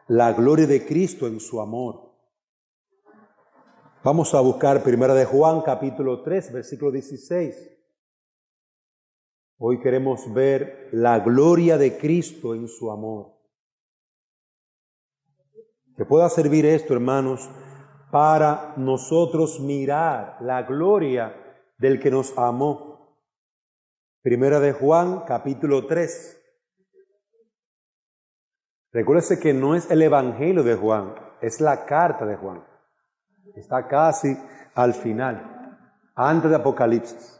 la gloria de Cristo en su amor. Vamos a buscar 1 de Juan, capítulo 3, versículo 16. Hoy queremos ver la gloria de Cristo en su amor. Que pueda servir esto, hermanos, para nosotros mirar la gloria del que nos amó. 1 de Juan, capítulo 3. Recuérdese que no es el Evangelio de Juan, es la carta de Juan. Está casi al final, antes de Apocalipsis.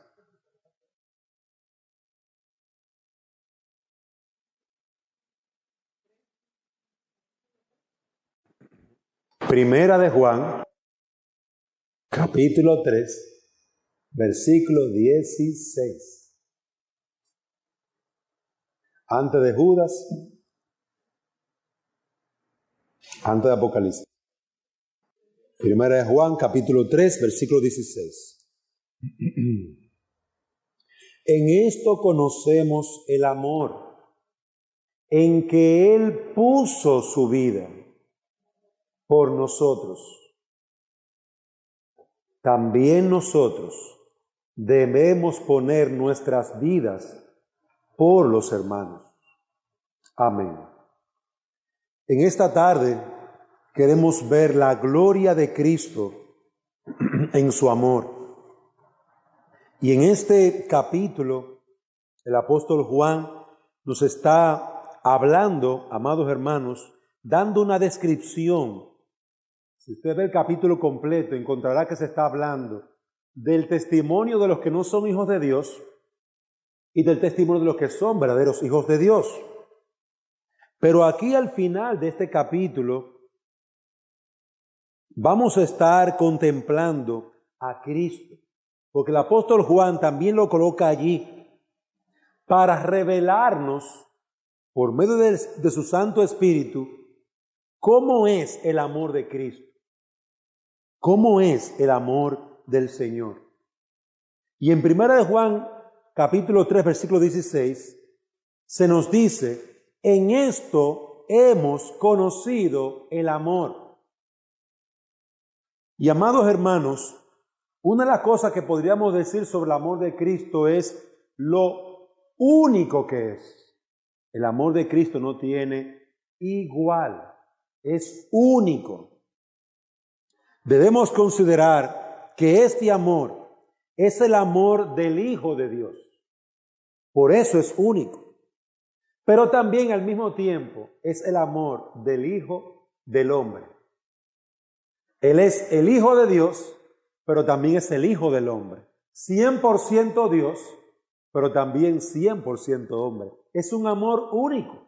Primera de Juan, capítulo 3, versículo 16. Antes de Judas, antes de Apocalipsis. Primera de Juan, capítulo 3, versículo 16. En esto conocemos el amor, en que Él puso su vida por nosotros. También nosotros debemos poner nuestras vidas por los hermanos. Amén. En esta tarde queremos ver la gloria de Cristo en su amor. Y en este capítulo, el apóstol Juan nos está hablando, amados hermanos, dando una descripción. Si usted ve el capítulo completo, encontrará que se está hablando del testimonio de los que no son hijos de Dios y del testimonio de los que son verdaderos hijos de Dios. Pero aquí al final de este capítulo vamos a estar contemplando a Cristo, porque el apóstol Juan también lo coloca allí para revelarnos por medio de su Santo Espíritu cómo es el amor de Cristo. ¿Cómo es el amor del Señor? Y en 1 de Juan, capítulo 3, versículo 16, se nos dice, en esto hemos conocido el amor. Y amados hermanos, una de las cosas que podríamos decir sobre el amor de Cristo es lo único que es. El amor de Cristo no tiene igual, es único. Debemos considerar que este amor es el amor del Hijo de Dios. Por eso es único. Pero también al mismo tiempo es el amor del Hijo del hombre. Él es el Hijo de Dios, pero también es el Hijo del hombre. 100% Dios, pero también 100% hombre. Es un amor único.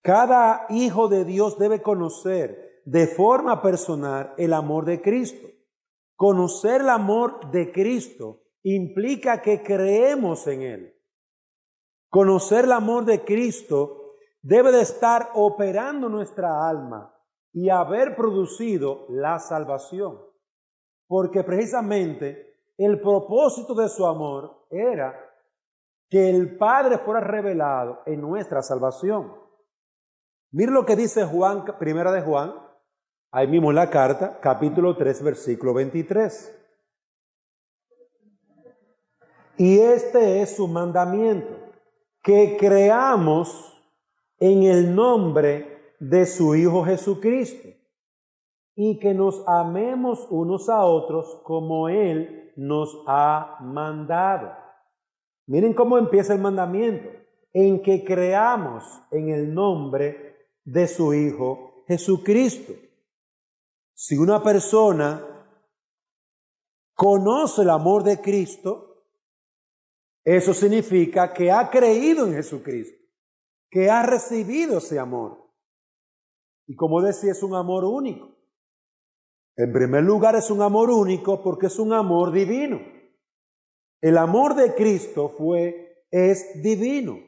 Cada hijo de Dios debe conocer de forma personal el amor de Cristo. Conocer el amor de Cristo implica que creemos en Él. Conocer el amor de Cristo debe de estar operando nuestra alma y haber producido la salvación. Porque precisamente el propósito de su amor era que el Padre fuera revelado en nuestra salvación. Mire lo que dice Juan, primera de Juan, ahí mismo en la carta, capítulo 3, versículo 23. Y este es su mandamiento, que creamos en el nombre de su Hijo Jesucristo y que nos amemos unos a otros como Él nos ha mandado. Miren cómo empieza el mandamiento, en que creamos en el nombre de su Hijo Jesucristo. Si una persona conoce el amor de Cristo, eso significa que ha creído en Jesucristo, que ha recibido ese amor. Y como decía, es un amor único. En primer lugar, es un amor único porque es un amor divino. El amor de Cristo es divino,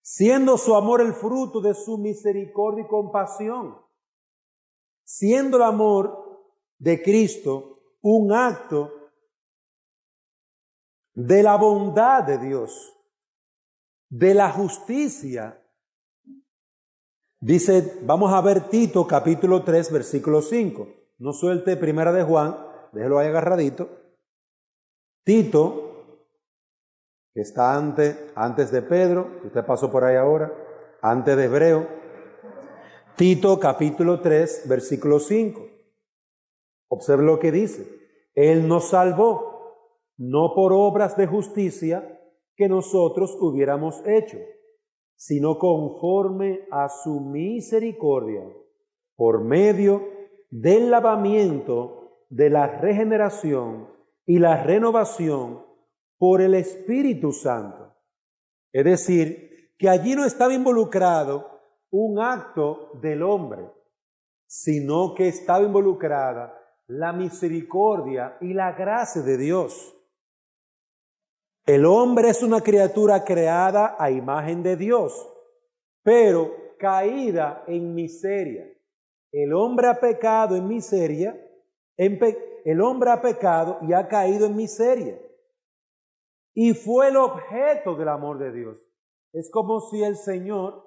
siendo su amor el fruto de su misericordia y compasión, siendo el amor de Cristo un acto de la bondad de Dios, de la justicia, Dice, vamos a ver Tito capítulo 3, versículo 5. No suelte primera de Juan, déjelo ahí agarradito. Tito, que está antes de Pedro, que usted pasó por ahí ahora, antes de Hebreo. Tito capítulo 3, versículo 5. Observe lo que dice. Él nos salvó, no por obras de justicia que nosotros hubiéramos hecho, sino conforme a su misericordia, por medio del lavamiento de la regeneración y la renovación por el Espíritu Santo. Es decir, que allí no estaba involucrado un acto del hombre, sino que estaba involucrada la misericordia y la gracia de Dios. El hombre es una criatura creada a imagen de Dios, pero caída en miseria. El hombre ha pecado en miseria, el hombre ha pecado y ha caído en miseria. Y fue el objeto del amor de Dios. Es como si el Señor,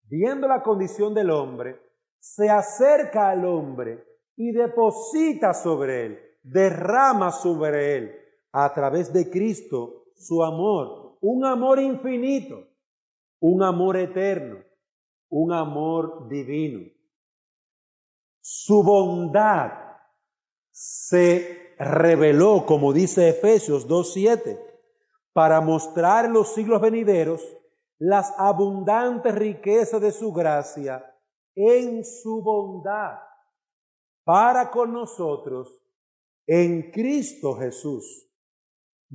viendo la condición del hombre, se acerca al hombre y deposita sobre él, derrama sobre él, a través de Cristo, su amor, un amor infinito, un amor eterno, un amor divino. Su bondad se reveló, como dice Efesios 2:7, para mostrar en los siglos venideros las abundantes riquezas de su gracia en su bondad para con nosotros en Cristo Jesús.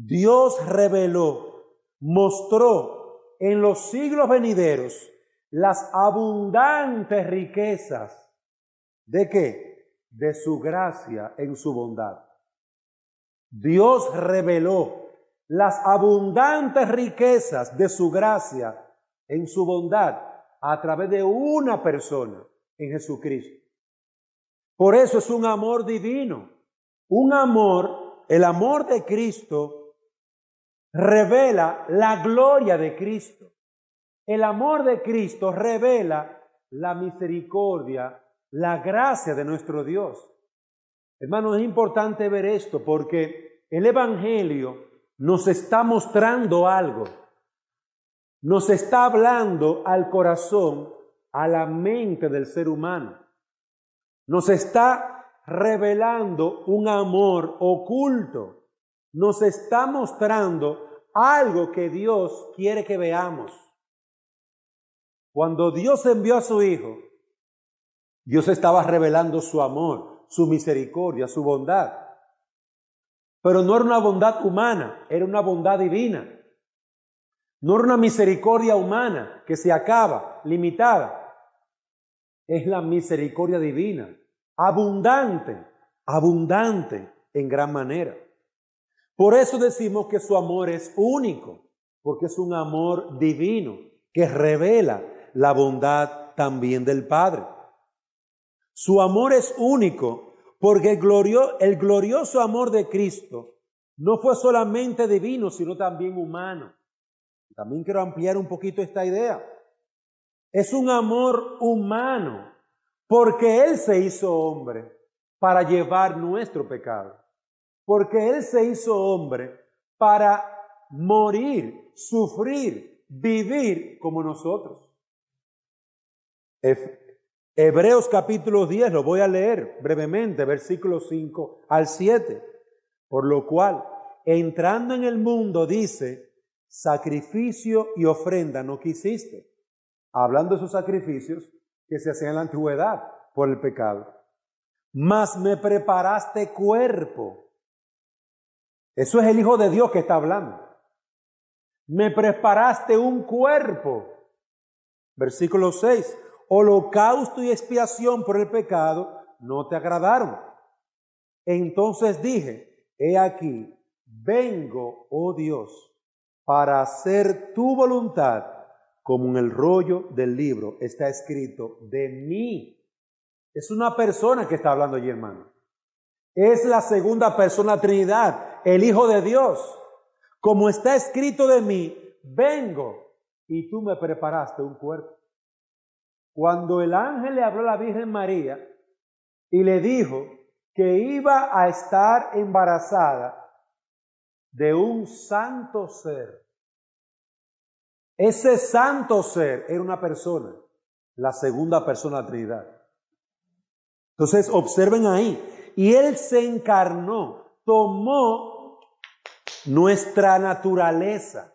Dios reveló, mostró en los siglos venideros las abundantes riquezas ¿de qué? De su gracia en su bondad. Dios reveló las abundantes riquezas de su gracia en su bondad a través de una persona, en Jesucristo. Por eso es un amor divino, un amor, el amor de Cristo revela la gloria de Cristo. El amor de Cristo revela la misericordia, la gracia de nuestro Dios. Hermanos, es importante ver esto porque el Evangelio nos está mostrando algo. Nos está hablando al corazón, a la mente del ser humano. Nos está revelando un amor oculto. Nos está mostrando algo que Dios quiere que veamos. Cuando Dios envió a su Hijo, Dios estaba revelando su amor, su misericordia, su bondad. Pero no era una bondad humana, era una bondad divina. No era una misericordia humana que se acaba, limitada. Es la misericordia divina, abundante, abundante en gran manera. Por eso decimos que su amor es único, porque es un amor divino que revela la bondad también del Padre. Su amor es único porque el glorioso amor de Cristo no fue solamente divino, sino también humano. También quiero ampliar un poquito esta idea. Es un amor humano porque Él se hizo hombre para llevar nuestro pecado. Porque Él se hizo hombre para morir, sufrir, vivir como nosotros. Hebreos capítulo 10, lo voy a leer brevemente, versículos 5 al 7. Por lo cual, entrando en el mundo, dice, sacrificio y ofrenda no quisiste. Hablando de esos sacrificios que se hacían en la antigüedad por el pecado. Mas me preparaste cuerpo. Eso es el Hijo de Dios que está hablando. Me preparaste un cuerpo. Versículo 6. Holocausto y expiación por el pecado no te agradaron. Entonces dije, he aquí, vengo, oh Dios, para hacer tu voluntad, como en el rollo del libro está escrito de mí. Es una persona que está hablando allí, hermano. Es la segunda persona de la Trinidad, el Hijo de Dios. Como está escrito de mí, vengo y tú me preparaste un cuerpo. cuando el ángel le habló a la Virgen María y le dijo que iba a estar embarazada de un santo ser. Ese santo ser era una persona, la segunda persona de la Trinidad. Entonces observen ahí, y Él se encarnó, tomó nuestra naturaleza,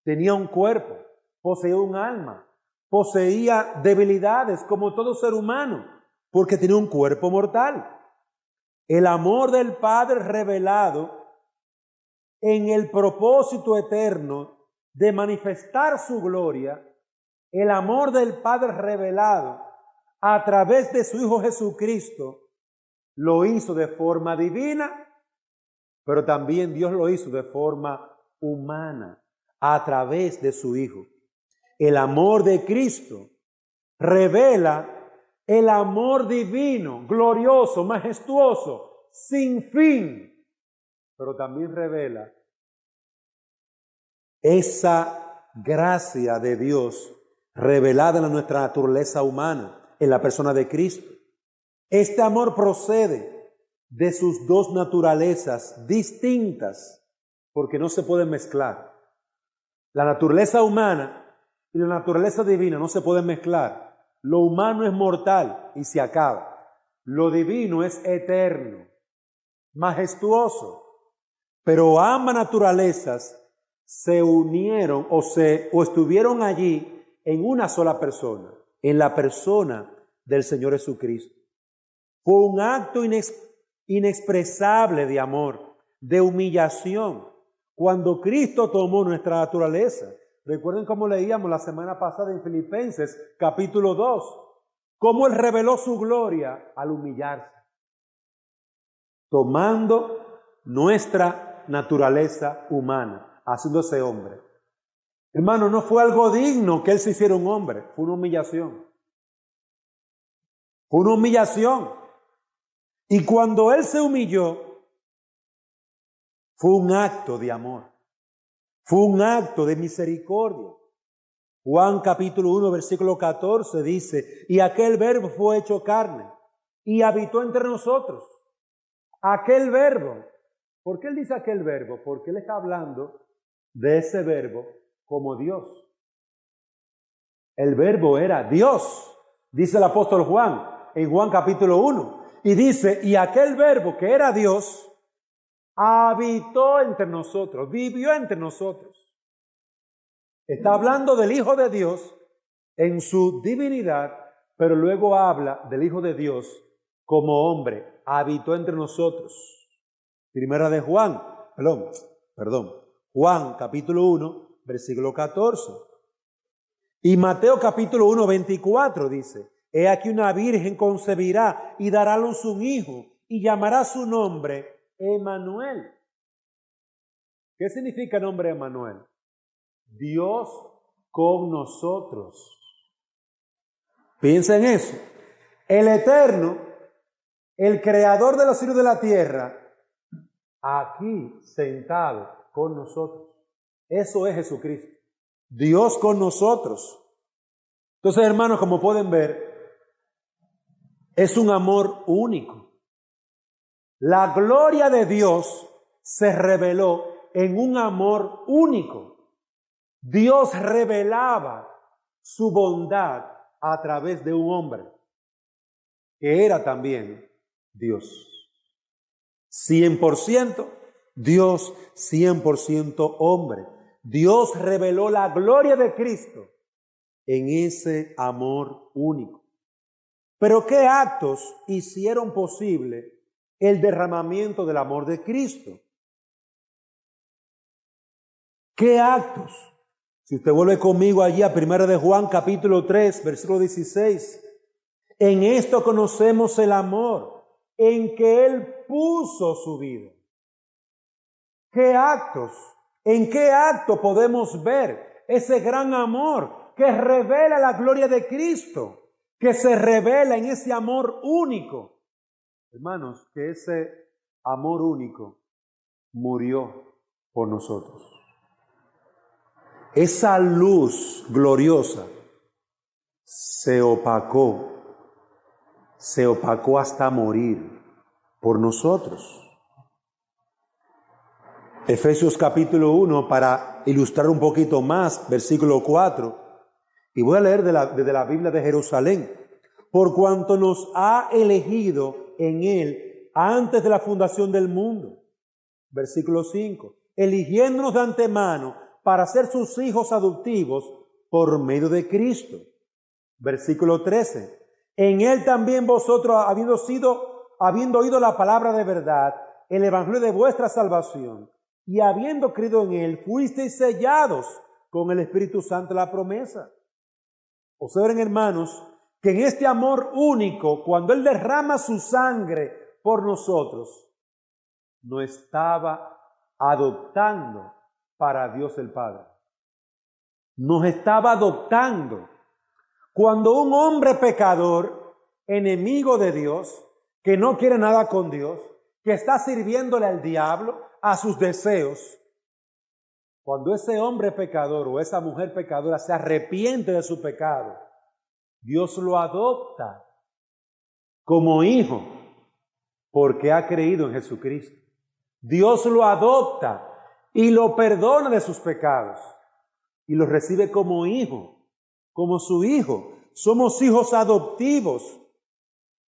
tenía un cuerpo, poseía un alma, poseía debilidades como todo ser humano, porque tenía un cuerpo mortal. El amor del Padre revelado en el propósito eterno de manifestar su gloria, el amor del Padre revelado a través de su Hijo Jesucristo, lo hizo de forma divina, pero también Dios lo hizo de forma humana a través de su Hijo. El amor de Cristo revela el amor divino, glorioso, majestuoso, sin fin, pero también revela esa gracia de Dios revelada en nuestra naturaleza humana, en la persona de Cristo. Este amor procede de sus dos naturalezas distintas, porque no se pueden mezclar. La naturaleza humana y la naturaleza divina no se pueden mezclar. Lo humano es mortal y se acaba. Lo divino es eterno, majestuoso. Pero ambas naturalezas se unieron o estuvieron allí en una sola persona, en la persona del Señor Jesucristo. Fue un acto inexpresable de amor, de humillación, cuando Cristo tomó nuestra naturaleza. Recuerden cómo leíamos la semana pasada en Filipenses capítulo 2, cómo Él reveló su gloria al humillarse, tomando nuestra naturaleza humana, haciéndose hombre. Hermano, no fue algo digno que Él se hiciera un hombre, fue una humillación. Fue una humillación. Y cuando Él se humilló, fue un acto de amor, fue un acto de misericordia. Juan capítulo 1, versículo 14 dice, y aquel verbo fue hecho carne y habitó entre nosotros. Aquel verbo, ¿por qué Él dice aquel verbo? Porque Él está hablando de ese verbo como Dios. El verbo era Dios, dice el apóstol Juan en Juan capítulo 1. Y dice, y aquel verbo que era Dios, habitó entre nosotros, vivió entre nosotros. Está hablando del Hijo de Dios en su divinidad, pero luego habla del Hijo de Dios como hombre, habitó entre nosotros. Primera de Juan, Juan capítulo 1, versículo 14. Y Mateo capítulo 1, 24 dice, he aquí una virgen concebirá y dará a luz un hijo y llamará su nombre Emmanuel. ¿Qué significa el nombre Emmanuel? Dios con nosotros. Piensa en eso. El Eterno, el Creador de los cielos y de la tierra, aquí sentado con nosotros. Eso es Jesucristo. Dios con nosotros. Entonces, hermanos, como pueden ver, es un amor único. La gloria de Dios se reveló en un amor único. Dios revelaba su bondad a través de un hombre, que era también Dios. 100% Dios, 100% hombre. Dios reveló la gloria de Cristo en ese amor único. Pero ¿qué actos hicieron posible el derramamiento del amor de Cristo? ¿Qué actos? Si usted vuelve conmigo allí a 1 de Juan capítulo 3, versículo 16. En esto conocemos el amor, en que Él puso su vida. ¿Qué actos? ¿En qué acto podemos ver ese gran amor que revela la gloria de Cristo? Que se revela en ese amor único. Hermanos, que ese amor único murió por nosotros. Esa luz gloriosa se opacó hasta morir por nosotros. Efesios capítulo 1, para ilustrar un poquito más, versículo 4, y voy a leer desde la Biblia de Jerusalén. Por cuanto nos ha elegido en Él antes de la fundación del mundo. Versículo 5. Eligiéndonos de antemano para ser sus hijos adoptivos por medio de Cristo. Versículo 13. En Él también vosotros, habiendo oído la palabra de verdad, el evangelio de vuestra salvación, y habiendo creído en Él, fuisteis sellados con el Espíritu Santo de la promesa. Observen, hermanos, que en este amor único, cuando Él derrama su sangre por nosotros, nos estaba adoptando para Dios el Padre. Nos estaba adoptando. Cuando un hombre pecador, enemigo de Dios, que no quiere nada con Dios, que está sirviéndole al diablo, a sus deseos, cuando ese hombre pecador o esa mujer pecadora se arrepiente de su pecado, Dios lo adopta como hijo porque ha creído en Jesucristo. Dios lo adopta y lo perdona de sus pecados y lo recibe como hijo, como su hijo. Somos hijos adoptivos.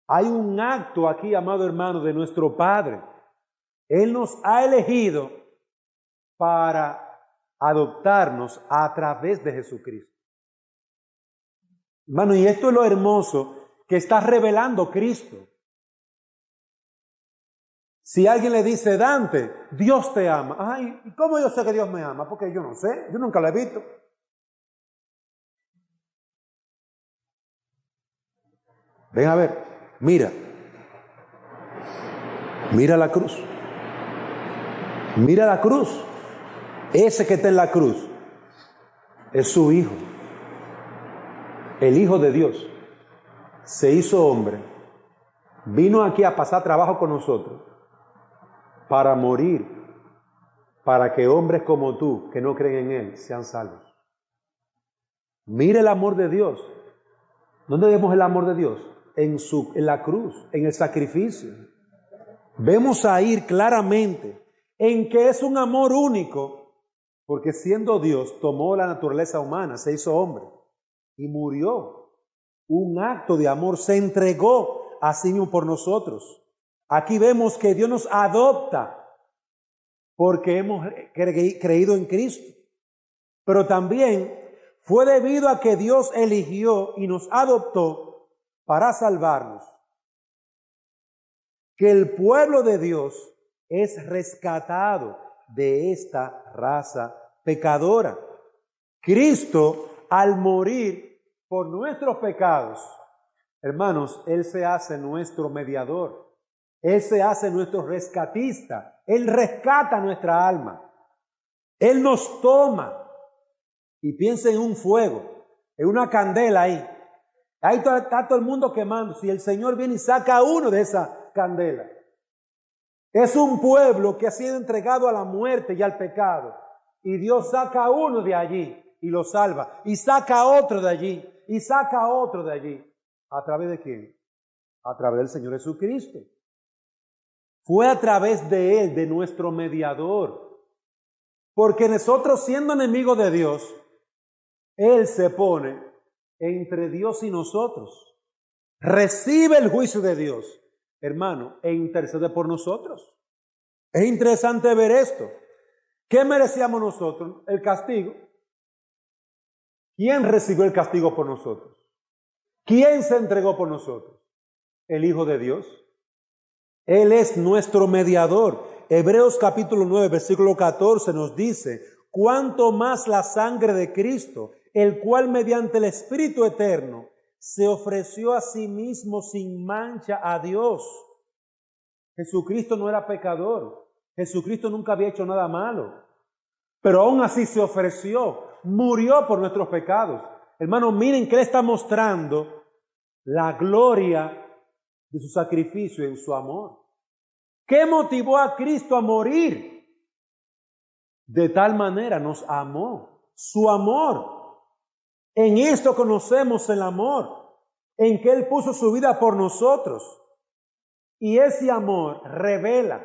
Hay un acto aquí, amado hermano, de nuestro Padre. Él nos ha elegido para adoptarnos a través de Jesucristo. Hermano, y esto es lo hermoso que está revelando Cristo. Si alguien le dice, Dante, Dios te ama. Ay, ¿y cómo yo sé que Dios me ama? Porque yo no sé, yo nunca lo he visto. Ven a ver, mira la cruz. Mira la cruz. Ese que está en la cruz es su Hijo. El Hijo de Dios se hizo hombre, vino aquí a pasar trabajo con nosotros para morir, para que hombres como tú, que no creen en Él, sean salvos. Mire el amor de Dios. ¿Dónde vemos el amor de Dios? En la cruz, en el sacrificio. Vemos ahí claramente en que es un amor único, porque siendo Dios, tomó la naturaleza humana, se hizo hombre y murió. Un acto de amor, se entregó a sí mismo por nosotros. Aquí vemos que Dios nos adopta porque hemos creído en Cristo. Pero también fue debido a que Dios eligió y nos adoptó para salvarnos, que el pueblo de Dios es rescatado de esta raza pecadora. Cristo, al morir por nuestros pecados, hermanos, Él se hace nuestro mediador. Él se hace nuestro rescatista. Él rescata nuestra alma. Él nos toma. Y piensa en un fuego, en una candela ahí. Ahí está todo el mundo quemando. Si el Señor viene y saca uno de esa candela. Es un pueblo que ha sido entregado a la muerte y al pecado. Y Dios saca a uno de allí y lo salva. Y saca a otro de allí. Y saca a otro de allí. ¿A través de quién? A través del Señor Jesucristo. Fue a través de Él, de nuestro mediador. Porque nosotros, siendo enemigos de Dios, Él se pone entre Dios y nosotros. Recibe el juicio de Dios, hermano, e intercede por nosotros. Es interesante ver esto. ¿Qué merecíamos nosotros? El castigo. ¿Quién recibió el castigo por nosotros? ¿Quién se entregó por nosotros? El Hijo de Dios. Él es nuestro mediador. Hebreos capítulo 9, versículo 14 nos dice, cuánto más la sangre de Cristo, el cual mediante el Espíritu Eterno se ofreció a sí mismo sin mancha a Dios. Jesucristo no era pecador. Jesucristo nunca había hecho nada malo. Pero aún así se ofreció, murió por nuestros pecados. Hermanos, miren que Él está mostrando la gloria de su sacrificio en su amor. ¿Qué motivó a Cristo a morir? De tal manera nos amó. Su amor. En esto conocemos el amor, en que Él puso su vida por nosotros. Y ese amor revela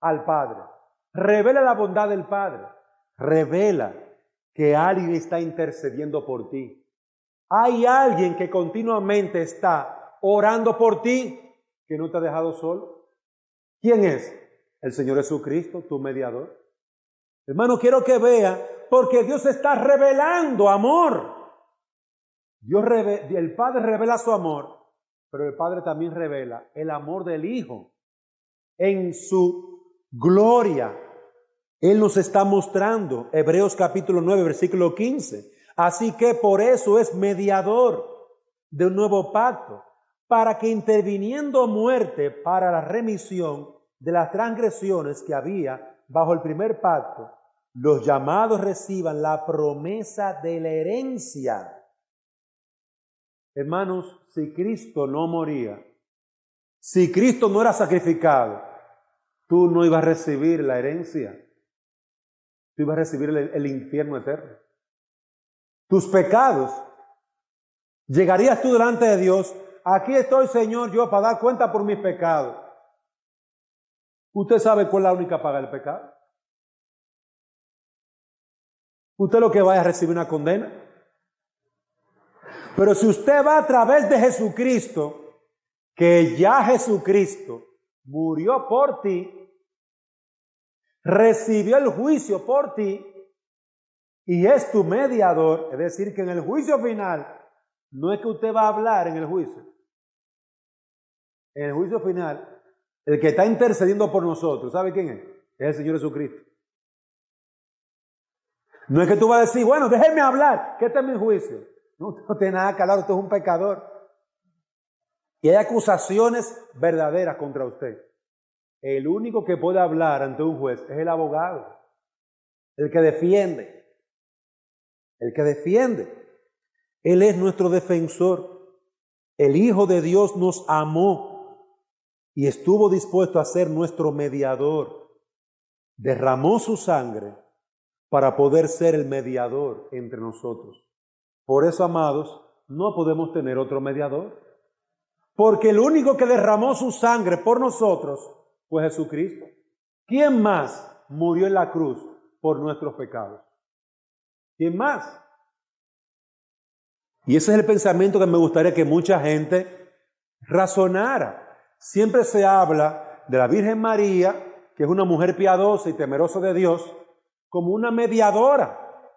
al Padre, revela la bondad del Padre, revela que alguien está intercediendo por ti. Hay alguien que continuamente está orando por ti, que no te ha dejado solo. ¿Quién es? El Señor Jesucristo, tu mediador. Hermano, quiero que vea, porque Dios está revelando amor. El Padre revela su amor, pero el Padre también revela el amor del Hijo. En su gloria, Él nos está mostrando, Hebreos capítulo 9, versículo 15. Así que por eso es mediador de un nuevo pacto, para que interviniendo muerte para la remisión de las transgresiones que había bajo el primer pacto, los llamados reciban la promesa de la herencia. Hermanos, si Cristo no moría, si Cristo no era sacrificado, tú no ibas a recibir la herencia. Tú ibas a recibir el infierno eterno. Tus pecados, llegarías tú delante de Dios. Aquí estoy, Señor, yo para dar cuenta por mis pecados. ¿Usted sabe cuál es la única paga del pecado? Usted lo que va a recibir una condena. Pero si usted va a través de Jesucristo, que ya Jesucristo murió por ti, recibió el juicio por ti y es tu mediador, es decir, que en el juicio final, no es que usted va a hablar en el juicio. En el juicio final, el que está intercediendo por nosotros, ¿sabe quién es? Es el Señor Jesucristo. No es que tú vas a decir, bueno, déjeme hablar, que este es mi juicio. No tiene nada que hablar, usted es un pecador. Y hay acusaciones verdaderas contra usted. El único que puede hablar ante un juez es el abogado, el que defiende. El que defiende. Él es nuestro defensor. El Hijo de Dios nos amó y estuvo dispuesto a ser nuestro mediador. Derramó su sangre para poder ser el mediador entre nosotros. Por eso, amados, no podemos tener otro mediador. Porque el único que derramó su sangre por nosotros fue Jesucristo. ¿Quién más murió en la cruz por nuestros pecados? ¿Quién más? Y ese es el pensamiento que me gustaría que mucha gente razonara. Siempre se habla de la Virgen María, que es una mujer piadosa y temerosa de Dios, como una mediadora.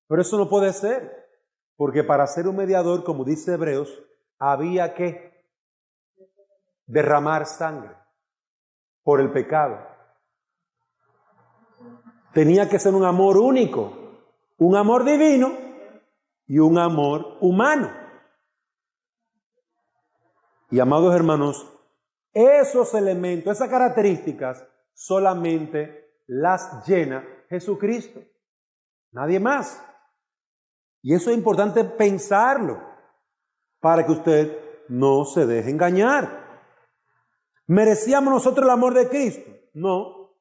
Pero eso no puede ser. Porque para ser un mediador, como dice Hebreos, había que derramar sangre por el pecado. Tenía que ser un amor único, un amor divino y un amor humano. Y amados hermanos, esos elementos, esas características, solamente las llena Jesucristo. Nadie más. Y eso es importante pensarlo para que usted no se deje engañar. ¿Merecíamos nosotros el amor de Cristo? No.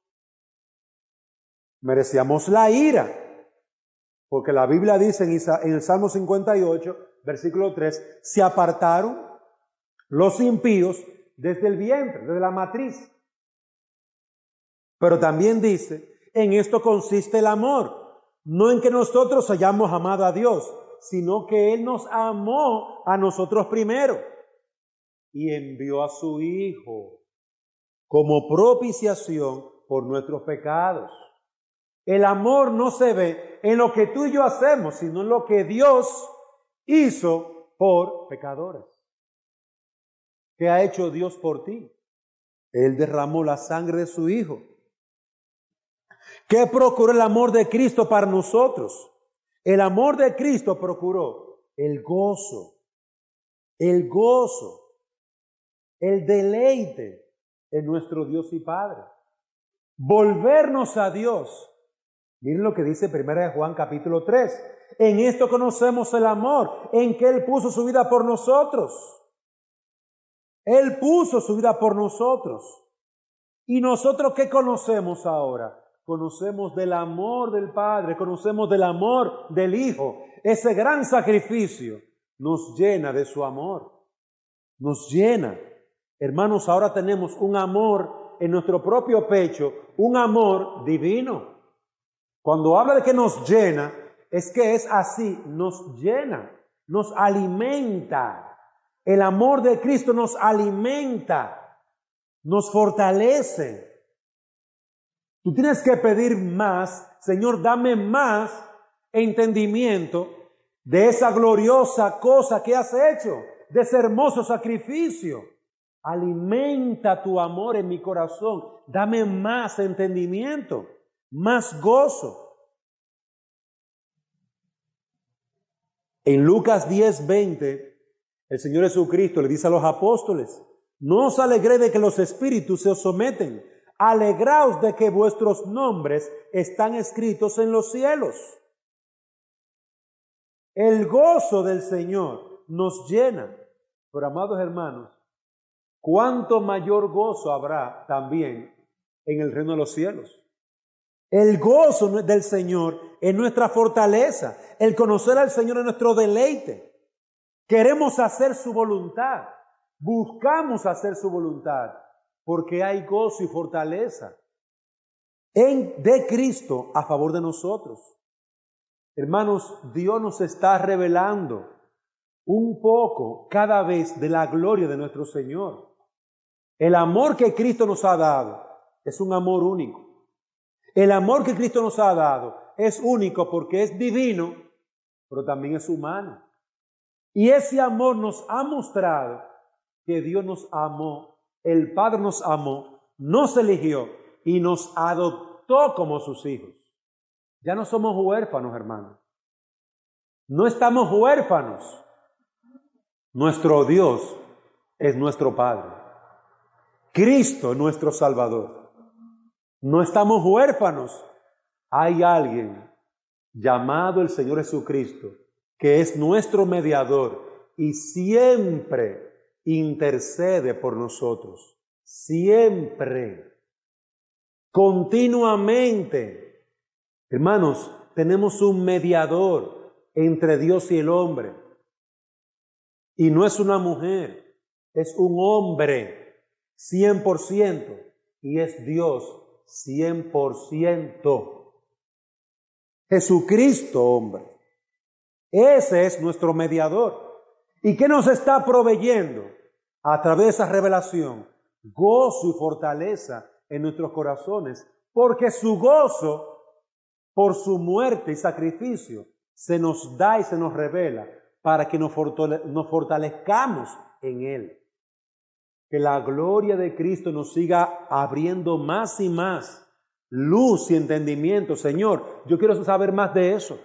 Merecíamos la ira. Porque la Biblia dice en el Salmo 58, versículo 3, se apartaron los impíos desde el vientre, desde la matriz. Pero también dice, en esto consiste el amor. No en que nosotros hayamos amado a Dios, sino que Él nos amó a nosotros primero y envió a su Hijo como propiciación por nuestros pecados. El amor no se ve en lo que tú y yo hacemos, sino en lo que Dios hizo por pecadores. ¿Qué ha hecho Dios por ti? Él derramó la sangre de su Hijo. ¿Qué procuró el amor de Cristo para nosotros? El amor de Cristo procuró el gozo, el deleite en nuestro Dios y Padre. Volvernos a Dios. Miren lo que dice 1 Juan capítulo 3. En esto conocemos el amor, en que Él puso su vida por nosotros. Él puso su vida por nosotros. ¿Y nosotros qué conocemos ahora? conocemos del amor del Padre, conocemos del amor del Hijo. Ese gran sacrificio nos llena de su amor, nos llena. Hermanos, ahora tenemos un amor en nuestro propio pecho, un amor divino. Cuando habla de que nos llena, es que es así, nos llena, nos alimenta. El amor de Cristo nos alimenta, nos fortalece. Tú tienes que pedir más, Señor, dame más entendimiento de esa gloriosa cosa que has hecho, de ese hermoso sacrificio. Alimenta tu amor en mi corazón, dame más entendimiento, más gozo. En Lucas 10:20, el Señor Jesucristo le dice a los apóstoles: no os alegréis de que los espíritus se os someten, alegraos de que vuestros nombres están escritos en los cielos. El gozo del Señor nos llena. Pero, amados hermanos, ¿cuánto mayor gozo habrá también en el reino de los cielos? El gozo del Señor es nuestra fortaleza. El conocer al Señor es nuestro deleite. Queremos hacer su voluntad. Buscamos hacer su voluntad porque hay gozo y fortaleza de Cristo a favor de nosotros. Hermanos, Dios nos está revelando un poco cada vez de la gloria de nuestro Señor. El amor que Cristo nos ha dado es un amor único. El amor que Cristo nos ha dado es único porque es divino, pero también es humano. Y ese amor nos ha mostrado que Dios nos amó, el Padre nos amó, nos eligió y nos adoptó como sus hijos. Ya no somos huérfanos, hermanos. No estamos huérfanos. Nuestro Dios es nuestro Padre. Cristo es nuestro Salvador. No estamos huérfanos. Hay alguien llamado el Señor Jesucristo, que es nuestro mediador y siempre intercede por nosotros. Siempre. Continuamente. Hermanos, tenemos un mediador entre Dios y el hombre. Y no es una mujer, es un hombre 100% y es Dios 100%. Jesucristo, hombre. Ese es nuestro mediador. ¿Y qué nos está proveyendo? A través de esa revelación, gozo y fortaleza en nuestros corazones, porque su gozo, por su muerte y sacrificio, se nos da y se nos revela para que nos fortalezcamos en Él. Que la gloria de Cristo nos siga abriendo más y más luz y entendimiento. Señor, yo quiero saber más de eso.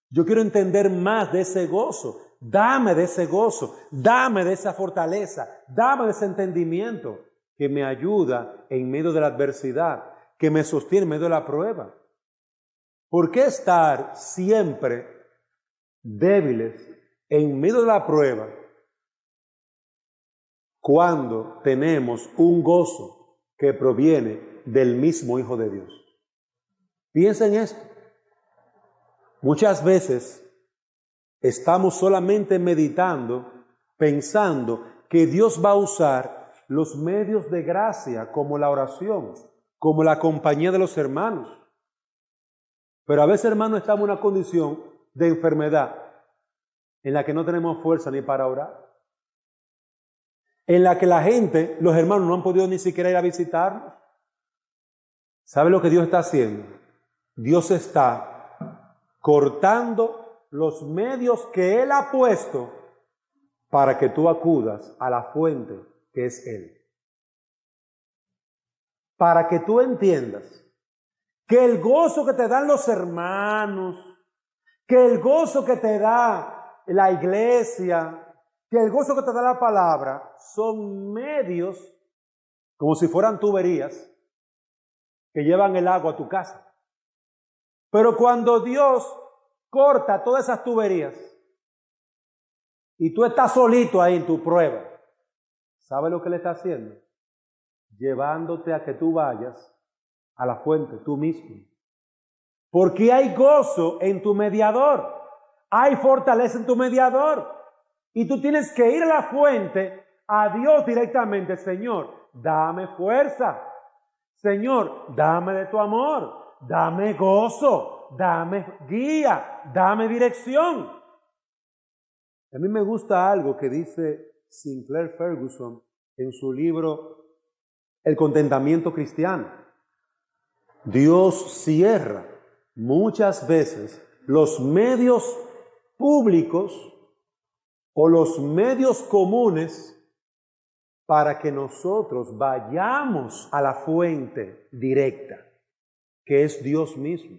Yo quiero entender más de ese gozo. Dame de ese gozo, dame de esa fortaleza, dame de ese entendimiento que me ayuda en medio de la adversidad, que me sostiene en medio de la prueba. ¿Por qué estar siempre débiles en medio de la prueba cuando tenemos un gozo que proviene del mismo Hijo de Dios? Piensa en esto. Muchas veces estamos solamente meditando, pensando que Dios va a usar los medios de gracia como la oración, como la compañía de los hermanos. Pero a veces, hermanos, estamos en una condición de enfermedad en la que no tenemos fuerza ni para orar, en la que la gente, los hermanos, no han podido ni siquiera ir a visitarnos. ¿Sabe lo que Dios está haciendo? Dios está cortando los medios que Él ha puesto para que tú acudas a la fuente que es Él. Para que tú entiendas que el gozo que te dan los hermanos, que el gozo que te da la iglesia, que el gozo que te da la palabra, son medios como si fueran tuberías que llevan el agua a tu casa. Pero cuando Dios corta todas esas tuberías y tú estás solito ahí en tu prueba, ¿sabes lo que le está haciendo? Llevándote a que tú vayas a la fuente, tú mismo. Porque hay gozo en tu mediador, hay fortaleza en tu mediador. Y tú tienes que ir a la fuente, a Dios directamente. Señor, dame fuerza. Señor, dame de tu amor, dame gozo, dame guía, dame dirección. A mí me gusta algo que dice Sinclair Ferguson en su libro El contentamiento cristiano. Dios cierra muchas veces los medios públicos o los medios comunes para que nosotros vayamos a la fuente directa, que es Dios mismo.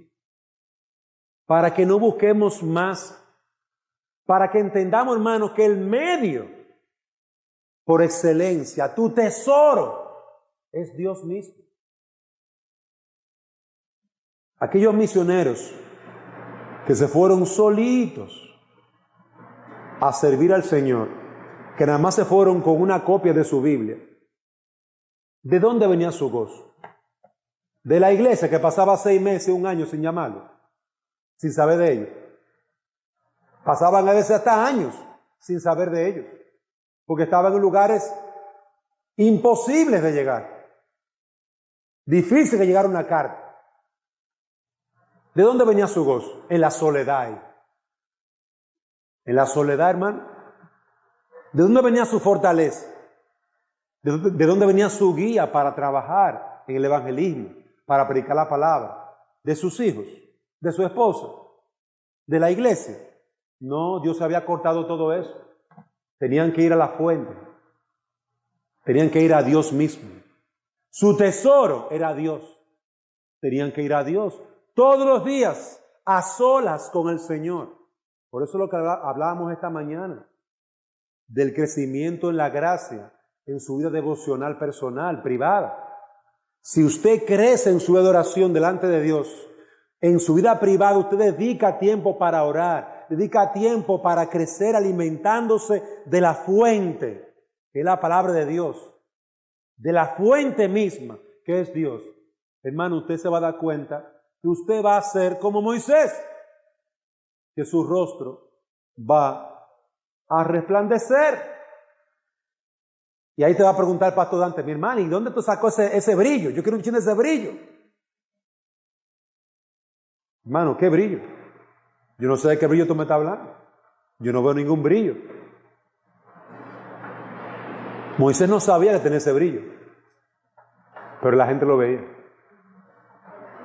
Para que no busquemos más, para que entendamos, hermanos, que el medio por excelencia, tu tesoro, es Dios mismo. Aquellos misioneros que se fueron solitos a servir al Señor, que nada más se fueron con una copia de su Biblia, ¿de dónde venía su gozo? De la iglesia que pasaba 6 meses, 1 año sin llamarlo, sin saber de ellos. Pasaban a veces hasta años sin saber de ellos, porque estaban en lugares imposibles de llegar, difícil de llegar a una carta. ¿De dónde venía su gozo? En la soledad. En la soledad, hermano. ¿De dónde venía su fortaleza? ¿De dónde venía su guía para trabajar en el evangelismo, para predicar la palabra? ¿De sus hijos? ¿De su esposa? ¿De la iglesia? No, Dios había cortado todo eso. Tenían que ir a la fuente. Tenían que ir a Dios mismo. Su tesoro era Dios. Tenían que ir a Dios todos los días, a solas con el Señor. Por eso lo que hablábamos esta mañana, del crecimiento en la gracia, en su vida devocional personal, privada. Si usted crece en su adoración delante de Dios, en su vida privada, usted dedica tiempo para orar, dedica tiempo para crecer alimentándose de la fuente, que es la palabra de Dios, de la fuente misma, que es Dios. Hermano, usted se va a dar cuenta que usted va a ser como Moisés, que su rostro va a resplandecer. Y ahí te va a preguntar el pastor Dante, mi hermano, ¿y dónde tú sacó ese brillo? Yo quiero un chin de ese brillo. Hermano, ¿qué brillo? Yo no sé de qué brillo tú me estás hablando. Yo no veo ningún brillo. Moisés no sabía de tener ese brillo, pero la gente lo veía.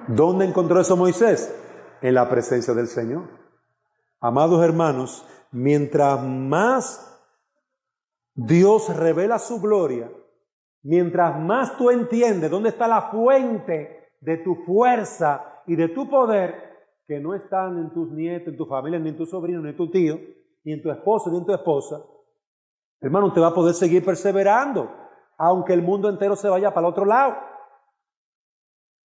¿Dónde encontró eso Moisés? En la presencia del Señor. Amados hermanos, mientras más Dios revela su gloria, mientras más tú entiendes dónde está la fuente de tu fuerza y de tu poder, que no están en tus nietos, en tu familia, ni en tu sobrino, ni en tu tío, ni en tu esposo, ni en tu esposa, hermano, usted va a poder seguir perseverando, aunque el mundo entero se vaya para el otro lado.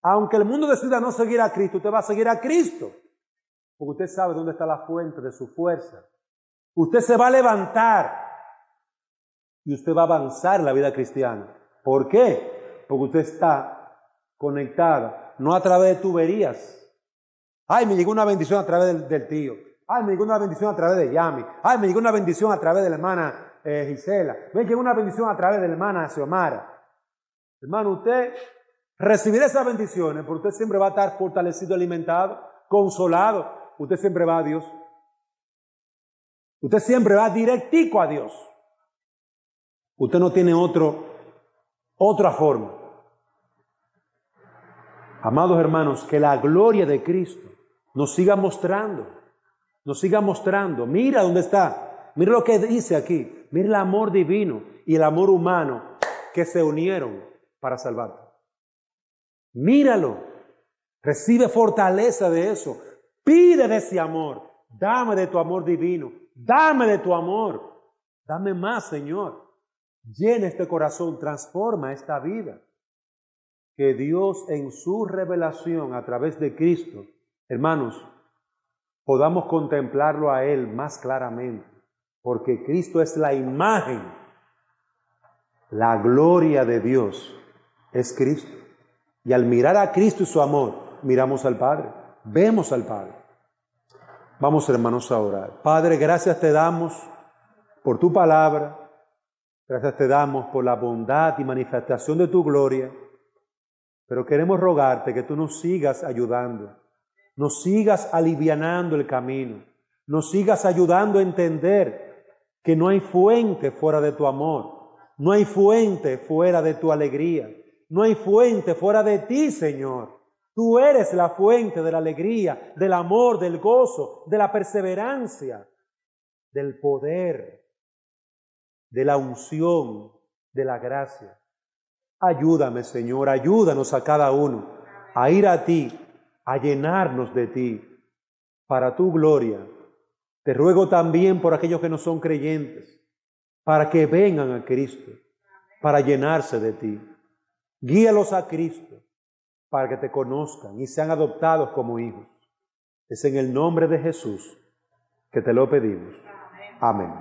Aunque el mundo decida no seguir a Cristo, usted va a seguir a Cristo, porque usted sabe dónde está la fuente de su fuerza. Usted se va a levantar y usted va a avanzar en la vida cristiana. ¿Por qué? Porque usted está conectada, no a través de tuberías. Ay, me llegó una bendición a través del tío. Ay, me llegó una bendición a través de Yami. Ay, me llegó una bendición a través de la hermana Gisela. Me llegó una bendición a través de la hermana Xiomara. Hermano, usted recibirá esas bendiciones, porque usted siempre va a estar fortalecido, alimentado, consolado. Usted siempre va a Dios. Usted siempre va directico a Dios. Usted no tiene otra forma. Amados hermanos, que la gloria de Cristo nos siga mostrando. Nos siga mostrando. Mira dónde está. Mira lo que dice aquí. Mira el amor divino y el amor humano que se unieron para salvarte. Míralo. Recibe fortaleza de eso. Pide de ese amor. Dame de tu amor divino. Dame de tu amor. Dame más, Señor. Llena este corazón. Transforma esta vida. Que Dios en su revelación a través de Cristo, hermanos, podamos contemplarlo a Él más claramente. Porque Cristo es la imagen. La gloria de Dios es Cristo. Y al mirar a Cristo y su amor, miramos al Padre, vemos al Padre. Vamos, hermanos, a orar. Padre, gracias te damos por tu palabra, gracias te damos por la bondad y manifestación de tu gloria, pero queremos rogarte que tú nos sigas ayudando, nos sigas alivianando el camino, nos sigas ayudando a entender que no hay fuente fuera de tu amor, no hay fuente fuera de tu alegría, no hay fuente fuera de ti, Señor. Tú eres la fuente de la alegría, del amor, del gozo, de la perseverancia, del poder, de la unción, de la gracia. Ayúdame, Señor, ayúdanos a cada uno a ir a ti, a llenarnos de ti, para tu gloria. Te ruego también por aquellos que no son creyentes, para que vengan a Cristo, para llenarse de ti. Guíalos a Cristo, para que te conozcan y sean adoptados como hijos. Es en el nombre de Jesús que te lo pedimos. Amén.